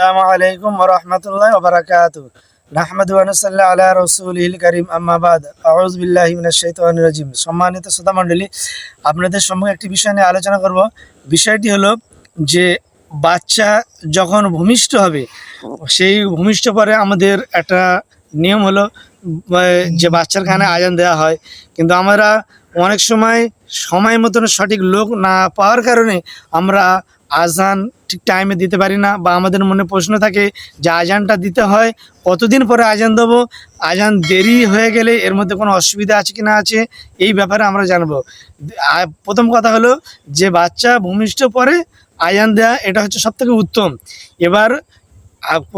আসসালামু আলাইকুম ওয়া রাহমাতুল্লাহি ওয়া বারাকাতুহু। নাহমাদু ওয়া নুসাল্লি আলা রাসূলিল কারীম, আম্মা বাদ। আউযু বিল্লাহি মিনাশ শাইতানির রাজিম। সম্মানিত শ্রোতা মণ্ডলী, আপনাদের সম্মুখে একটি বিষয় নিয়ে আলোচনা করব। বিষয়টি হলো যে বাচ্চা যখন ভূমিষ্ঠ হবে, সেই ভূমিষ্ঠ পরে আমাদের একটা নিয়ম হলো যে বাচ্চার কানে আজান দেওয়া হয়, কিন্তু আমরা অনেক সময় মতন সঠিক লোক না পাওয়ার কারণে আমরা আজান ঠিক টাইমে দিতে পারি না, বা আমাদের মনে প্রশ্ন থাকে যে আজানটা দিতে হয় কতদিন পরে আজান দেবো, আজান দেরি হয়ে গেলে এর মধ্যে কোনো অসুবিধা আছে কি না আছে, এই ব্যাপারে আমরা জানবো। প্রথম কথা হলো যে বাচ্চা ভূমিষ্ঠ পরে আজান দেওয়া, এটা হচ্ছে সবথেকে উত্তম। এবার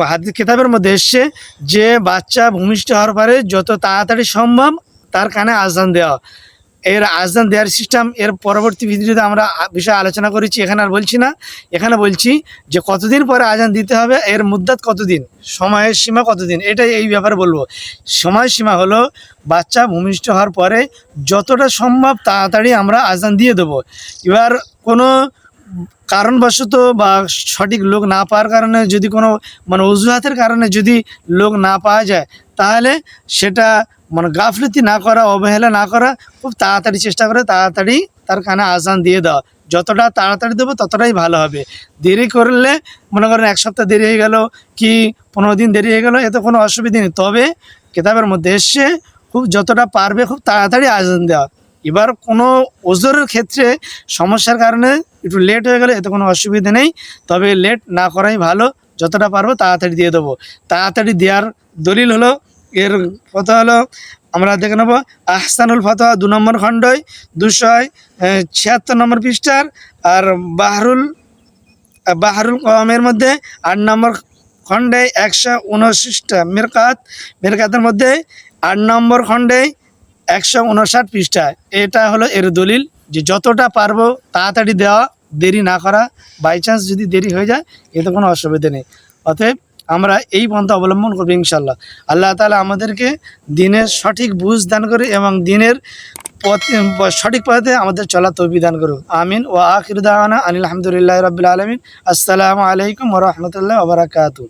হাদিস কিতাবের মধ্যে এসছে যে বাচ্চা ভূমিষ্ঠ হওয়ার পরে যত তাড়াতাড়ি সম্ভব তার কানে আজান দেওয়া। এর আজান দেওয়ার সিস্টেম এর পরবর্তী ভিডিওতে আমরা বিষয়ে আলোচনা করেছি, এখানে আর বলছি না। এখানে বলছি যে কতদিন পরে আজান দিতে হবে, এর মুদ্দাত কতদিন, সময়ের সীমা কতদিন, এটাই এই ব্যাপারে বলবো। সময়সীমা হলো বাচ্চা ভূমিষ্ঠ হওয়ার পরে যতটা সম্ভব তাড়াতাড়ি আমরা আজান দিয়ে দেবো। এবার কোনো কারণবশত বা সঠিক লোক না পাওয়ার কারণে যদি কোনো অজুহাতের কারণে যদি লোক না পাওয়া যায়, তাহলে সেটা গাফলতি না করা, অবহেলা না করা, খুব তাড়াতাড়ি চেষ্টা করে তাড়াতাড়ি তার কানে আজান দিয়ে দেওয়া। যতটা তাড়াতাড়ি দেবো ততটাই ভালো হবে। দেরি করলে মনে করেন 1 সপ্তাহ দেরি হয়ে গেল কি 15 দিন দেরি হয়ে গেল, এতে কোনো অসুবিধা নেই। তবে কিতাবের মধ্যে এসছে খুব যতটা পারবে খুব তাড়াতাড়ি আজান দেওয়া। এবার কোনো ওজোরের ক্ষেত্রে সমস্যার কারণে একটু লেট হয়ে গেলে এতে কোনো অসুবিধা নেই, তবে লেট না করাই ভালো। যতটা পারবো তাড়াতাড়ি দিয়ে দেবো। তাড়াতাড়ি দেওয়ার দলিল হলো, এর কথা হলো আমরা দেখে নেব আহসানুল ফাতোয়া 2 নম্বর খণ্ডয় 276 নম্বর পৃষ্ঠার, আর বাহরুল কওমের মধ্যে 8 নম্বর খণ্ডে 159টা, মেরকাতের মধ্যে 8 নম্বর খণ্ডে 159 পৃষ্ঠা। এটা হলো এর দলিল যে যতটা পারবো তাড়াতাড়ি দেওয়া, দেরি না করা। বাই চান্স যদি দেরি হয়ে যায় এতে কোনো অসুবিধা নেই। অতএব আমরা এই পন্থা অবলম্বন করবো ইনশাল্লাহ। আল্লাহ তাআলা আমাদেরকে দিনের সঠিক বুঝ দান করে এবং দিনের সঠিক পথে আমাদের চলা তৌফিক দান করুক। আমিন। ওয়া আখিরু দাওয়ানা আনিল হামদুলিল্লাহি রাব্বিল আলামিন। আসসালামু আলাইকুম ওয়া রাহমাতুল্লাহি ওয়া বারাকাতুহু।